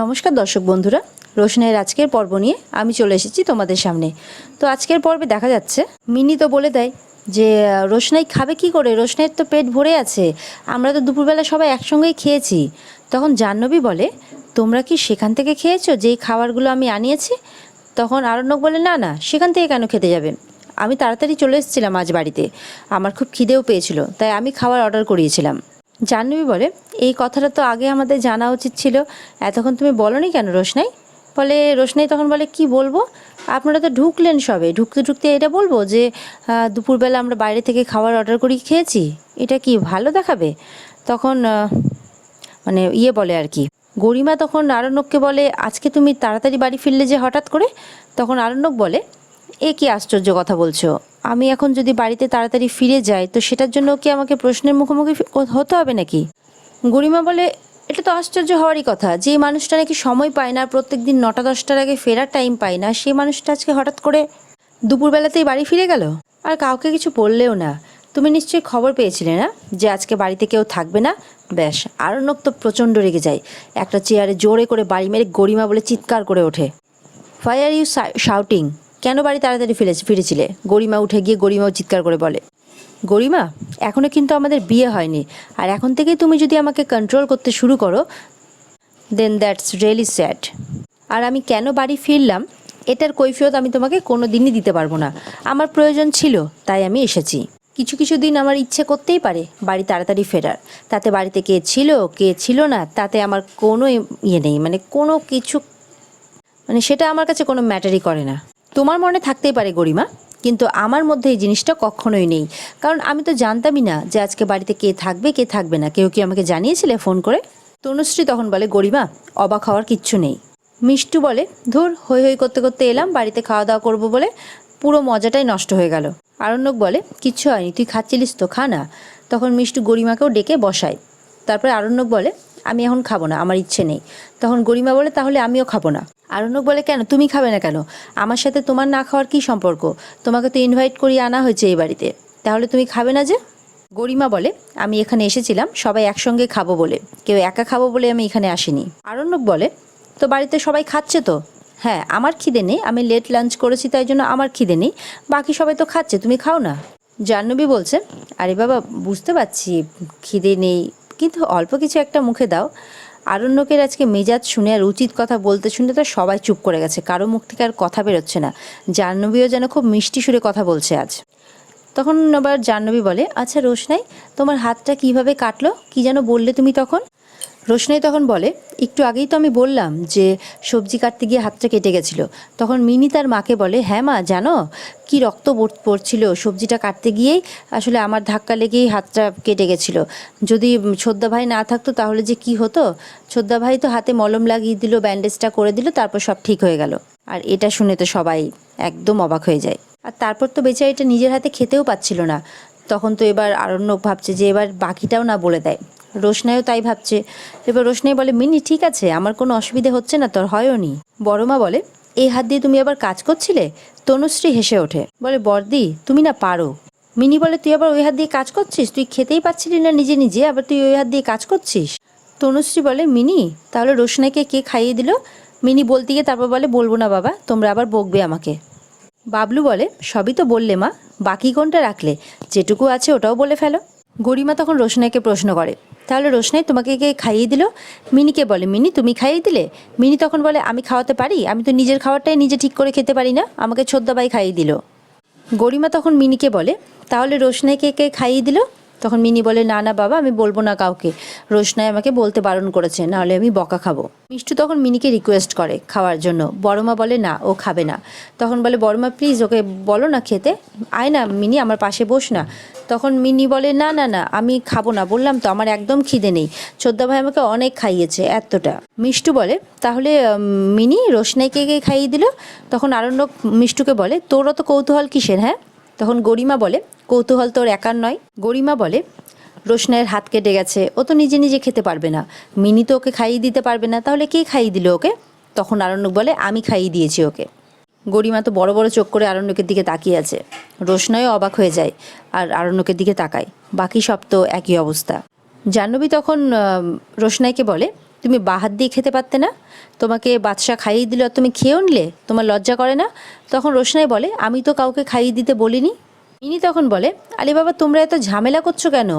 নমস্কার দর্শক বন্ধুরা, রোশনাইয়ের আজকের পর্ব নিয়ে আমি চলে এসেছি তোমাদের সামনে। তো আজকের পর্বে দেখা যাচ্ছে মিনি তো বলে দেয় যে রোশনাই খাবে কি করে, রোশনাইয়ের তো পেট ভরে আছে, আমরা তো দুপুরবেলা সবাই একসঙ্গেই খেয়েছি। তখন জাহ্নবী বলে, তোমরা কি সেখান থেকে খেয়েছো যেই খাবারগুলো আমি আনিয়েছি? তখন আরণ্যক বলে, না না, সেখান থেকে কেন খেতে যাবে, আমি তাড়াতাড়ি চলে এসেছিলাম আজ বাড়িতে, আমার খুব খিদেও পেয়েছিল, তাই আমি খাবার অর্ডার করিয়েছিলাম। জাহ্নবী বলে, এই কথাটা তো আগে আমাদের জানা উচিত ছিল, এতক্ষণ তুমি বলনি কেন রোশনাই? বলে রোশনাই তখন বলে, কি বলবো, আপনারা তো ঢুকলেন সবে, ঢুকতে ঢুকতে এটা বলবো যে দুপুরবেলা আমরা বাইরে থেকে খাবার অর্ডার করি খেয়েছি, এটা কি ভালো দেখাবে? তখন মানে বলে আর কি, গরিমা তখন আরণ্যককে বলে, আজকে তুমি তাড়াতাড়ি বাড়ি ফিরলে যে হঠাৎ করে? তখন আরণ্যক বলে, এ কি আশ্চর্য কথা বলছো, আমি এখন যদি বাড়িতে তাড়াতাড়ি ফিরে যাই তো সেটার জন্য কি আমাকে প্রশ্নের মুখোমুখি হতে হবে নাকি? গরিমা বলে, এটা তো আশ্চর্য হওয়ারই কথা, যে মানুষটা নাকি সময় পায় না, প্রত্যেক দিন 9টা-10টার আগে ফেরার টাইম পায় না, সেই মানুষটা আজকে হঠাৎ করে দুপুরবেলাতেই বাড়ি ফিরে গেল, আর কাউকে কিছু বললেও না। তুমি নিশ্চয়ই খবর পেয়েছিলে না যে আজকে বাড়িতে কেউ থাকবে না? ব্যাস, আরণ্যক তো প্রচণ্ড রেগে যায়, একটা চেয়ারে জোরে করে বাড়ি মেরে গরিমা বলে চিৎকার করে ওঠে, হোয়াই আর ইউ শাউটিং, কেন বাড়ি তাড়াতাড়ি ফিরেছিলে? গরিমা উঠে গিয়ে গরিমাও চিৎকার করে বলে, গরিমা, এখনও কিন্তু আমাদের বিয়ে হয়নি, আর এখন থেকেই তুমি যদি আমাকে কন্ট্রোল করতে শুরু করো, দেন দ্যাটস রিয়েলি স্যাড। আর আমি কেন বাড়ি ফিরলাম এটার কৈফিয়ত আমি তোমাকে কোনো দিনই দিতে পারবো না, আমার প্রয়োজন ছিল তাই আমি এসেছি। কিছু কিছু দিন আমার ইচ্ছে করতেই পারে বাড়ি তাড়াতাড়ি ফেরার, তাতে বাড়িতে কে ছিল না তাতে আমার কোনো নেই, মানে কোনো কিছু, মানে সেটা আমার কাছে কোনো ম্যাটারই করে না। তোমার মনে থাকতেই পারে গরিমা, কিন্তু আমার মধ্যে এই জিনিসটা কখনোই নেই, কারণ আমি তো জানতামই না যে আজকে বাড়িতে কে থাকবে না, কেউ কি আমাকে জানিয়েছিলে ফোন করে? তনুশ্রী তখন বলে, গরিমা, অবাক হওয়ার কিচ্ছু নেই। মিষ্টু বলে, ধুর, হই হই করতে করতে এলাম বাড়িতে খাওয়া দাওয়া করবো বলে, পুরো মজাটাই নষ্ট হয়ে গেল। আরণ্যক বলে, কিচ্ছু হয়নি, তুই খাচ্ছিলিস তো, খা না। তখন মিষ্টু গরিমাকেও ডেকে বসায়। তারপরে আরণ্যক বলে, আমি এখন খাবো না, আমার ইচ্ছে নেই। তখন গরিমা বলে, তাহলে আমিও খাবো না। আরণ্যক বলে, কেন, তুমি খাবে না কেন? আমার সাথে তোমার না খাওয়ার কী সম্পর্ক? তোমাকে তো ইনভাইট করিয়ে আনা হয়েছে এই বাড়িতে, তাহলে তুমি খাবে না যে? গরিমা বলে, আমি এখানে এসেছিলাম সবাই একসঙ্গে খাবো বলে, কেউ একা খাবো বলে আমি এখানে আসিনি। আরণ্যক বলে, তো বাড়িতে সবাই খাচ্ছে তো? হ্যাঁ, আমার খিদে নেই, আমি লেট লাঞ্চ করেছি তাই জন্য আমার খিদে নেই, বাকি সবাই তো খাচ্ছে, তুমি খাও না। জাহ্নবী বলছে, আরে বাবা, বুঝতে পারছি খিদে নেই, কিন্তু অল্প কিছু একটা মুখে দাও। আরণ্যকের আজকে মেজাজ শুনে আর উচিত কথা বলতে শুনে তো সবাই চুপ করে গেছে, কারো মুখ থেকে আর কথা বেরোচ্ছে না। জাহ্নবীও যেন খুব মিষ্টি সুরে কথা বলছে আজ। তখন আবার জাহ্নবী বলে, আচ্ছা রোশনাই, তোমার হাতটা কিভাবে কাটলো, কি যেন বললে তুমি তখন? রোশনাই তখন বলে, একটু আগেই তো আমি বললাম যে সবজি কাটতে গিয়ে হাতটা কেটে গেছিলো। তখন মিনি তার মাকে বলে, হ্যাঁ মা, জানো কি রক্ত পড়ছিল সবজিটা কাটতে গিয়েই, আসলে আমার ধাক্কা লেগেই হাতটা কেটে গেছিলো, যদি ছোদ্দা ভাই না থাকতো তাহলে যে কি হতো। ছোদ্দা ভাই তো হাতে মলম লাগিয়ে দিল, ব্যান্ডেজটা করে দিল, তারপর সব ঠিক হয়ে গেল। আর এটা শুনে তো সবাই একদম অবাক হয়ে যায়। আর তারপর তো বেচারিটা নিজের হাতে খেতেও পাচ্ছিল না। তখন তো এবার আরণ্যক ভাবছে যে এবার বাকিটাও না বলে দেয়, রোশনাইও তাই ভাবছে। এবার রোশনাই বলে, মিনি ঠিক আছে, আমার কোনো অসুবিধে হচ্ছে না, তোর হয়ও নি। বড়মা বলে, এই হাত দিয়ে তুমি আবার কাজ করছিলে? তনুশ্রী হেসে ওঠে, বলে, বর্দি তুমি না পারো। মিনি বলে, তুই আবার ওই হাত দিয়ে কাজ করছিস? তুই খেতেই পাচ্ছিলি না নিজে নিজে, আবার তুই ওই হাত দিয়ে কাজ করছিস? তনুশ্রী বলে, মিনি, তাহলে রোশনাইকে কে খাইয়ে দিল? মিনি বলতে গিয়ে তারপর বলে, বলবো না বাবা, তোমরা আবার বকবে আমাকে। বাবলু বলে, সবই তো বললে মা, বাকি কোনটা রাখলে? যেটুকু আছে ওটাও বলে ফেলো। গরিমা তখন রোশনাইকে প্রশ্ন করে, তাহলে রোশনাই তোমাকে কে খাইয়ে দিল? মিনিকে বলে, মিনি তুমি খাইয়ে দিলে? মিনি তখন বলে, আমি খাওয়াতে পারি? আমি তো নিজের খাবারটাই নিজে ঠিক করে খেতে পারি না, আমাকে ছোদ্দাবাই খাইয়ে দিল। গরিমা তখন মিনিকে বলে, তাহলে রোশনাইকে কে খাইয়ে দিল? তখন মিনি বলে, না না বাবা, আমি বলবো না কাউকে, রোশনাই আমাকে বলতে বারণ করেছে, নাহলে আমি বকা খাবো। মিষ্টু তখন মিনিকে রিকোয়েস্ট করে খাওয়ার জন্য, বড়মা বলে, না, ও খাবে না। তখন বলে, বড়মা প্লিজ ওকে বলো না খেতে, আয় না মিনি, আমার পাশে বস না। তখন মিনি বলে, না না না, আমি খাবো না, বললাম তো আমার একদম খিদে নেই, ছোদ্দা ভাই আমাকে অনেক খাইয়েছে এতটা। মিষ্টু বলে, তাহলে মিনি রোশনাইকে কে খাইয়ে দিল? তখন আরণ্যক মিষ্টুকে বলে, তোর অত কৌতূহল কিসের, হ্যাঁ? তখন গরিমা বলে, কৌতূহল তোর একার নয়। গরিমা বলে, রোশনাইয়ের হাত কেটে গেছে, ও তো নিজে নিজে খেতে পারবে না, মিনি তো ওকে খাইয়ে দিতে পারবে না, তাহলে কে খাইয়ে দিল ওকে? তখন আরণ্যক বলে, আমি খাইয়ে দিয়েছি ওকে। গরিমা তো বড় বড় চোখ করে আরণ্যকের দিকে তাকিয়ে আছে। রোশনাইও অবাক হয়ে যায় আর আরণ্যকের দিকে তাকায়, বাকি সব তো একই অবস্থা। জাহ্নবী তখন রোশনাইকে বলে, তুমি বাহাত দিয়ে খেতে পারতে না? তোমাকে বাদশা খাইয়ে দিল আর তুমি খেয়েও নিলে? তোমার লজ্জা করে না? তখন রোশনাই বলে, আমি তো কাউকে খাইয়ে দিতে বলিনি। মিনি তখন বলে, আরে বাবা, তোমরা এত ঝামেলা করছো কেন?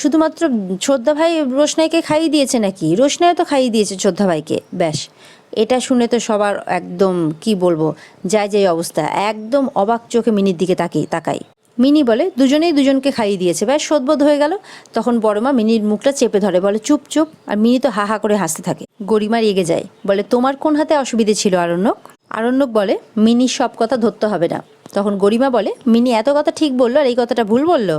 শুধুমাত্র ছোদ্দা ভাই রোশনাইকে খাইয়ে দিয়েছে নাকি? রোশনাইও তো খাইয়ে দিয়েছে ছোদ্দা ভাইকে। ব্যাস, এটা শুনে তো সবার একদম কি বলবো, যায় যায় অবস্থা। একদম অবাক চোখে মিনির দিকে তাকাই। মিনি বলে, দুজনেই দুজনকে খাইয়ে দিয়েছে, ব্যাস শোধবোধ হয়ে গেল। তখন বড়মা মিনির মুখটা চেপে ধরে, বলে চুপ চুপ। আর মিনি তো হা হা করে হাসতে থাকে। গরিমা রেগে যায়, বলে তোমার কোন হাতে অসুবিধে ছিল আরণ্যক? আরণ্যক বলে, মিনির সব কথা ধরতে হবে না। তখন গরিমা বলে, মিনি এত কথা ঠিক বললো আর এই কথাটা ভুল বললো?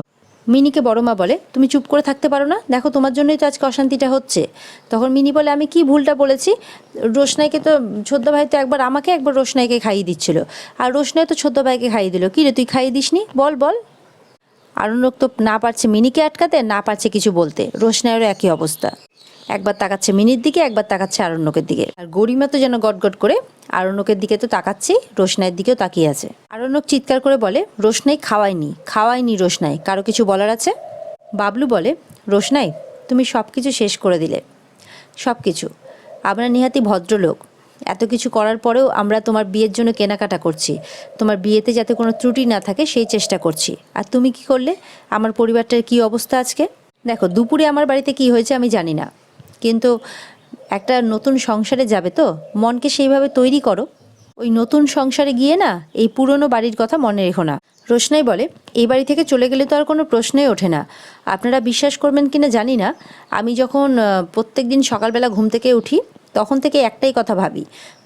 মিনিকে বড়মা বলে, তুমি চুপ করে থাকতে পারো না? দেখো তোমার জন্যই তো আজকে অশান্তিটা হচ্ছে। তখন মিনি বলে, আমি কি ভুলটা বলেছি? রোশনাইকে তো ছোদ্দা ভাই তো একবার আমাকে একবার রোশনাইকে খাইয়ে দিচ্ছিল, আর রোশনাই তো ছোদ্দা ভাইকে খাইয়ে দিল। কী রে, তুই খাইয়ে দিসনি? বল বল। আরণ্যক তো না পারছে মিনিকে আটকাতে, না পারছে কিছু বলতে। রোশনাইয়েরও একই অবস্থা, একবার তাকাচ্ছে মিনির দিকে, একবার তাকাচ্ছে আরণ্যকের দিকে। আর গরিমা তো যেন গটগট করে আরণ্যকের দিকে তো তাকাচ্ছি, রোশনাইয়ের দিকেও তাকিয়ে আছে। আরণ্যক চিৎকার করে বলে, রোশনাই খাওয়াইনি রোশনাই, কারো কিছু বলার আছে? বাবলু বলে, রোশনাই, তুমি সব কিছু শেষ করে দিলে, সব কিছু। আমরা নিহাতি ভদ্রলোক, এত কিছু করার পরেও আমরা তোমার বিয়ের জন্য কেনাকাটা করছি, তোমার বিয়েতে যাতে কোনো ত্রুটি না থাকে সেই চেষ্টা করছি। আর তুমি কি করলে? আমার পরিবারটার কি অবস্থা আজকে দেখো। দুপুরে আমার বাড়িতে কি হয়েছে আমি জানি না, কিন্তু একটা নতুন সংসারে যাবে তো, মনকে সেইভাবে তৈরি করো। ওই নতুন সংসারে গিয়ে না এই পুরনো বাড়ির কথা মনে রেখো না। রোশনাই বলে, এই বাড়ি থেকে চলে গেলে তো আর কোনো প্রশ্নই ওঠে না। আপনারা বিশ্বাস করবেন কিনা জানি না, আমি যখন প্রত্যেক দিন সকালবেলা ঘুম থেকে উঠি তখন থেকে একটাই কথা ভাবি,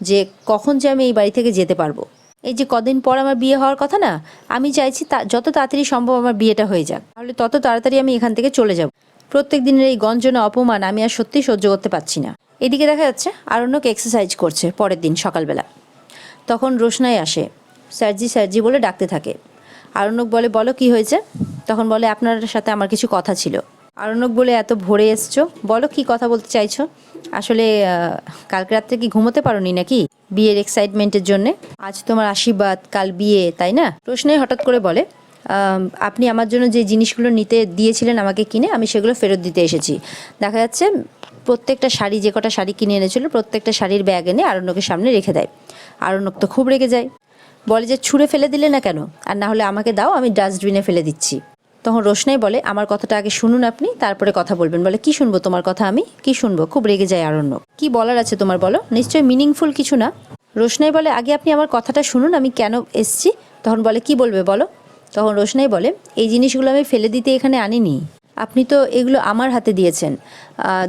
যে কখন যে আমি এই বাড়ি থেকে যেতে পারবো। এই যে কদিন পর আমার বিয়ে হওয়ার কথা না, আমি চাইছি যত তাড়াতাড়ি সম্ভব আমার বিয়েটা হয়ে যাক, তাহলে তত তাড়াতাড়ি আমি এখান থেকে চলে যাব। প্রত্যেক দিনের এই গঞ্জনা অপমান আমি আর সত্যি সহ্য করতে পারছি না। এদিকে দেখা যাচ্ছে আরণ্যক এক্সারসাইজ করছে পরের দিন সকালবেলা। তখন রোশনাই আসে, স্যারজি বলে ডাকতে থাকে। আরণ্যক বলে, বলো কি হয়েছে? তখন বলে, আপনার সাথে আমার কিছু কথা ছিল। আরণ্যক বলে, এত ভোরে এসছো, বলো কি কথা বলতে চাইছো? আসলে কালকে রাত্রে কি ঘুমোতে পারোনি নাকি বিয়ের এক্সাইটমেন্টের জন্যে? আজ তোমার আশীর্বাদ, কাল বিয়ে, তাই না? রোশনাই হঠাৎ করে বলে, আপনি আমার জন্য যে জিনিসগুলো নিতে দিয়েছিলেন আমাকে কিনে, আমি সেগুলো ফেরত দিতে এসেছি। দেখা যাচ্ছে প্রত্যেকটা শাড়ি, যে কটা শাড়ি কিনে এনেছিল প্রত্যেকটা শাড়ির ব্যাগ এনে আরণ্যকের সামনে রেখে দেয়। আরণ্যক তো খুব রেগে যায়, বলে যে ছুঁড়ে ফেলে দিলে না কেন? আর না হলে আমাকে দাও, আমি ডাস্টবিনে ফেলে দিচ্ছি। তখন রোশনাই বলে, আমার কথাটা আগে শুনুন আপনি, তারপরে কথা বলবেন। বলে, কি শুনবো তোমার কথা? আমি কি শুনবো? খুব রেগে যায় আরণ্যক। কি বলার আছে তোমার বলো, নিশ্চয়ই মিনিংফুল কিছু না? রোশনাই বলে, আগে আপনি আমার কথাটা শুনুন, আমি কেন এসছি। তখন বলে, কি বলবে বলো। তখন রোশনাই বলে, এই জিনিসগুলো আমি ফেলে দিতে এখানে আনিনি, আপনি তো এগুলো আমার হাতে দিয়েছেন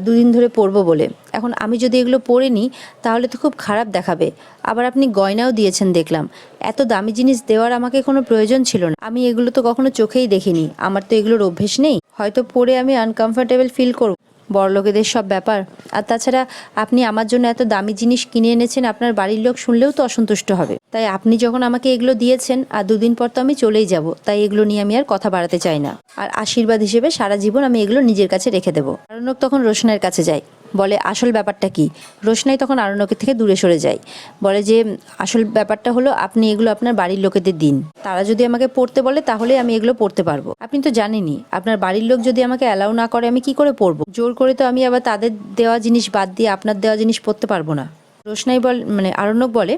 দুদিন ধরে পরবো বলে। এখন আমি যদি এগুলো পরে নিই তাহলে তো খুব খারাপ দেখাবে। আবার আপনি গয়নাও দিয়েছেন দেখলাম, এত দামি জিনিস দেওয়ার আমাকে কোনো প্রয়োজন ছিল না। আমি এগুলো তো কখনো চোখেই দেখিনি, আমার তো এগুলোর অভ্যেস নেই, হয়তো পরে আমি আনকমফোর্টেবল ফিল করব, বড়লোকেদের সব ব্যাপার। আর তাছাড়া আপনি আমার জন্য এত দামি জিনিস কিনে এনেছেন, আপনার বাড়ির লোক শুনলেও তো অসন্তুষ্ট হবে। তাই আপনি যখন আমাকে এগুলো দিয়েছেন আর দুদিন পর তো আমি চলেই যাব, তাই এগুলো নিয়ে আমি আর কথা বাড়াতে চাই না। আর আশীর্বাদ হিসেবে সারা জীবন আমি এগুলো নিজের কাছে রেখে দেবো। আরণ্যক তখন রোশনাইয়ের কাছে যায়, বলে আসল ব্যাপারটা কি। রোশনাই তখন আরণ্যকের থেকে দূরে সরে যায়, বলে যে আসল ব্যাপারটা হলো আপনি এগুলো আপনার বাড়ির লোকেদের দিন, তারা যদি আমাকে পড়তে বলে তাহলে আমি এগুলো পড়তে পারবো। আপনি তো জানেনই, আপনার বাড়ির লোক যদি আমাকে অ্যালাউ না করে আমি কি করে পড়বো? জোর করে তো আমি আবার তাদের দেওয়া জিনিস বাদ দিয়ে আপনার দেওয়া জিনিস পড়তে পারবো না। রোশনাই আরণ্যক বলে,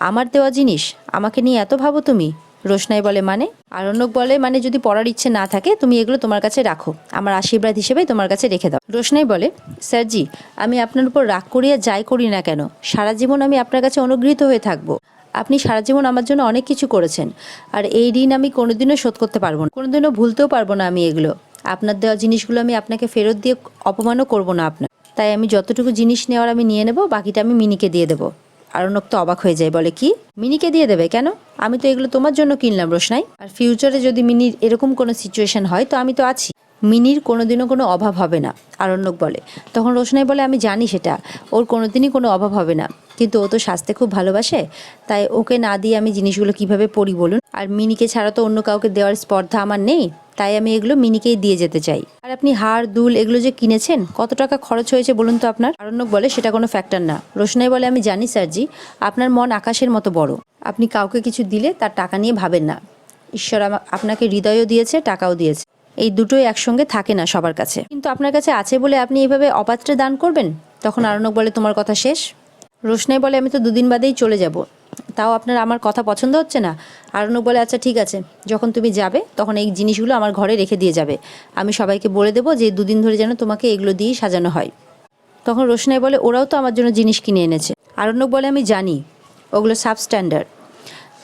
আমার দেওয়া জিনিস আমাকে নিয়ে এত ভাবো তুমি? রোশনাই বলে, মানে? আরণ্যক বলে, মানে যদি পড়ার ইচ্ছে না থাকে তুমি এগুলো তোমার কাছে রাখো, আমার আশীর্বাদ হিসেবে তোমার কাছে রেখে দাও। রোশনাই বলে, স্যারজি, আমি আপনার উপর রাগ করিয়া যাই করি না কেন, সারা জীবন আমি আপনার কাছে অনুগৃহীত হয়ে থাকবো। আপনি সারা জীবন আমার জন্য অনেক কিছু করেছেন, আর এই ঋণ আমি কোনোদিনও শোধ করতে পারবো না, কোনোদিনও ভুলতেও পারবো না আমি এগুলো। আপনার দেওয়া জিনিসগুলো আমি আপনাকে ফেরত দিয়ে অপমানও করবো না আপনার, তাই আমি যতটুকু জিনিস নেওয়ার আমি নিয়ে নেবো, বাকিটা আমি মিনিকে দিয়ে দেবো। আরণ্যক তো অবাক হয়ে যায়, বলে, কি মিনিকে দিয়ে দেবে কেন? আমি তো এগুলো তোমার জন্য কিনলাম রোশনাই, আর ফিউচারে যদি মিনির এরকম কোনো সিচুয়েশন হয় তো আমি তো আছি, মিনির কোনোদিনও কোনো অভাব হবে না। আরণ্যক বলে, তখন রোশনাই বলে, আমি জানি সেটা, ওর কোনোদিনই কোনো অভাব হবে না, কিন্তু ও তো সাজতে খুব ভালোবাসে, তাই ওকে না দিয়ে আমি জিনিসগুলো কিভাবে পরি বলুন? আর মিনিকে ছাড়া তো অন্য কাউকে দেওয়ার স্পর্ধা আমার নেই, তাই আমি এগুলো মিনিকেই দিয়ে যেতে চাই। আর আপনি হার দুল এগুলো যে কিনেছেন, কত টাকা খরচ হয়েছে বলুন তো আপনার? আরণ্যক বলে, সেটা কোনো ফ্যাক্টর না। রোশনাই বলে, আমি জানি স্যারজি, আপনার মন আকাশের মতো বড়, আপনি কাউকে কিছু দিলে তার টাকা নিয়ে ভাবেন না। ঈশ্বর আপনাকে হৃদয়ও দিয়েছে, টাকাও দিয়েছে, এই দুটোই একসঙ্গে থাকে না সবার কাছে, কিন্তু আপনার কাছে আছে বলে আপনি এভাবে অপাত্রে দান করবেন? তখন আরণ্যক বলে তোমার কথা শেষ। রোশনাই বলে আমি তো দুদিন বাদেই চলে যাব, তাও আপনার আমার কথা পছন্দ হচ্ছে না। আরণ্যক বলে আচ্ছা ঠিক আছে, যখন তুমি যাবে তখন এই জিনিসগুলো আমার ঘরে রেখে দিয়ে যাবে, আমি সবাইকে বলে দেবো যে দুদিন ধরে যেন তোমাকে এগুলো দিয়েই সাজানো হয়। তখন রোশনাই বলে ওরাও তো আমার জন্য জিনিস কিনে এনেছে। আরণ্যক বলে আমি জানি ওগুলো সাবস্ট্যান্ডার্ড।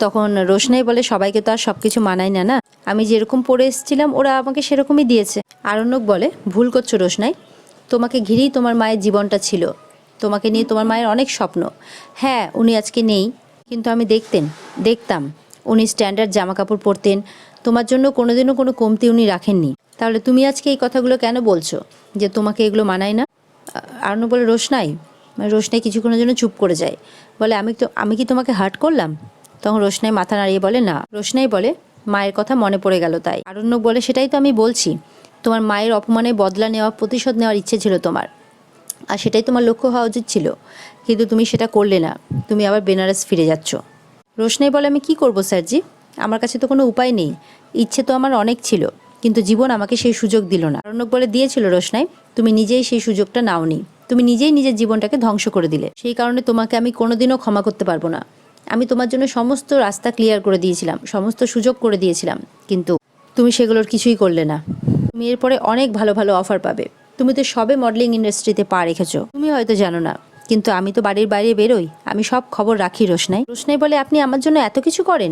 তখন রোশনাই বলে সবাইকে তো আর সব কিছু মানায় না, না আমি যেরকম পরে এসেছিলাম ওরা আমাকে সেরকমই দিয়েছে। আরণ্যক বলে ভুল করছো রোশনাই, তোমাকে ঘিরেই তোমার মায়ের জীবনটা ছিল, তোমাকে নিয়ে তোমার মায়ের অনেক স্বপ্ন। হ্যাঁ উনি আজকে নেই, কিন্তু আমি দেখতাম উনি স্ট্যান্ডার্ড জামা কাপড় পরতেন, তোমার জন্য কোনোদিনও কোনো কমতি উনি রাখেননি। তাহলে তুমি আজকে এই কথাগুলো কেন বলছো যে তোমাকে এগুলো মানায় না? আরণ্যক বলে রোশনাই কিছুক্ষণের জন্য চুপ করে যায়, বলে আমি কি তোমাকে হার্ট করলাম? তখন রোশনাই মাথা নাড়িয়ে বলে না। রোশনাই বলে মায়ের কথা মনে পড়ে গেল তাই। আরণ্যক বলে সেটাই তো আমি বলছি, তোমার মায়ের অপমানে বদলা নেওয়া, প্রতিশোধ নেওয়ার ইচ্ছে ছিল তোমার, আর সেটাই তোমার লক্ষ্য হওয়া উচিত ছিল, কিন্তু তুমি সেটা করলে না, তুমি আবার বেনারস ফিরে যাচ্ছ। রোশনাই বলে আমি কি করব স্যারজি, আমার কাছে তো কোনো উপায় নেই, ইচ্ছে তো আমার অনেক ছিল, কিন্তু জীবন আমাকে সেই সুযোগ দিল না। আরণ্যক বলে দিয়েছিল রোশনাই, তুমি নিজেই সেই সুযোগটা নাওনি, তুমি নিজেই নিজের জীবনটাকে ধ্বংস করে দিলে, সেই কারণে তোমাকে আমি কোনোদিনও ক্ষমা করতে পারবো না। আমি তোমার জন্য সমস্ত রাস্তা ক্লিয়ার করে দিয়েছিলাম, সমস্ত সুযোগ করে দিয়েছিলাম, কিন্তু তুমি সেগুলোর কিছুই করলে না। তুমি এরপরে অনেক ভালো ভালো অফার পাবে, তুমি তো সবে মডেলিং ইন্ডাস্ট্রিতে পা রেখেছো, তুমি হয়তো জানো না, কিন্তু আমি তো বাড়ির বাইরে বেরোই, আমি সব খবর রাখি। রোশনাই বলে আপনি আমার জন্য এত কিছু করেন?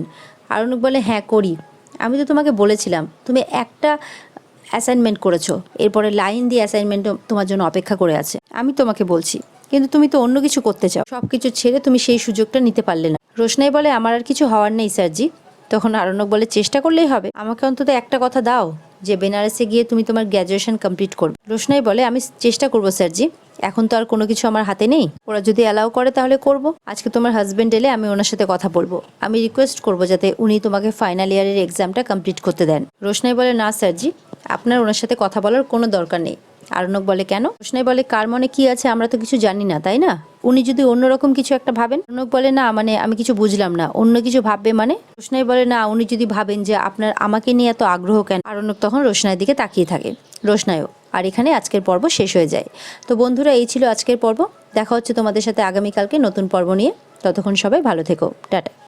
আরণ্যক বলে হ্যাঁ করি, আমি তো তোমাকে বলেছিলাম তুমি একটা অ্যাসাইনমেন্ট করেছো, এরপরে লাইন দিয়ে অ্যাসাইনমেন্ট তোমার জন্য অপেক্ষা করে আছে, আমি তোমাকে বলছি, কিন্তু তুমি তো অন্য কিছু করতে চাও, সব কিছু ছেড়ে তুমি সেই সুযোগটা নিতে পারলে না। রোশনাই বলে আমার আর কিছু হওয়ার নেই স্যারজি। তখন আরণ্যক বলে চেষ্টা করলেই হবে, আমাকে অন্তত একটা কথা দাও যে বেনারসে গিয়ে তুমি তোমার গ্র্যাজুয়েশন কমপ্লিট করবে। রোশনাই বলে আমি চেষ্টা করবো স্যারজি, এখন তো আর কোনো কিছু আমার হাতে নেই, ওরা যদি অ্যালাউ করে তাহলে করব। আজকে তোমার হাজব্যান্ড এলে আমি ওনার সাথে কথা বলবো, আমি রিকোয়েস্ট করবো যাতে উনি তোমাকে ফাইনাল ইয়ারের এক্সামটা কমপ্লিট করতে দেন। রোশনাই বলে না স্যারজি, আপনার ওনার সাথে কথা বলার কোনো দরকার নেই। আরণ্যক বলে কেন? রোশনাই বলে কার মনে কি আছে আমরা তো কিছু জানি না, তাই না? উনি যদি অন্যরকম কিছু একটা ভাবেন। আরণ্যক বলে না মানে আমি কিছু বুঝলাম না, অন্য কিছু ভাববে মানে? রোশনাই বলে না উনি যদি ভাবেন যে আপনার আমাকে নিয়ে এত আগ্রহ কেন। আরণ্যক তখন রোশনাইয়ের দিকে তাকিয়ে থাকে, রোশনাইও। আর এখানে আজকের পর্ব শেষ হয়ে যায়। তো বন্ধুরা এই ছিল আজকের পর্ব, দেখা হচ্ছে তোমাদের সাথে আগামীকালকে নতুন পর্ব নিয়ে, ততক্ষণ সবাই ভালো থেকো, টাটা।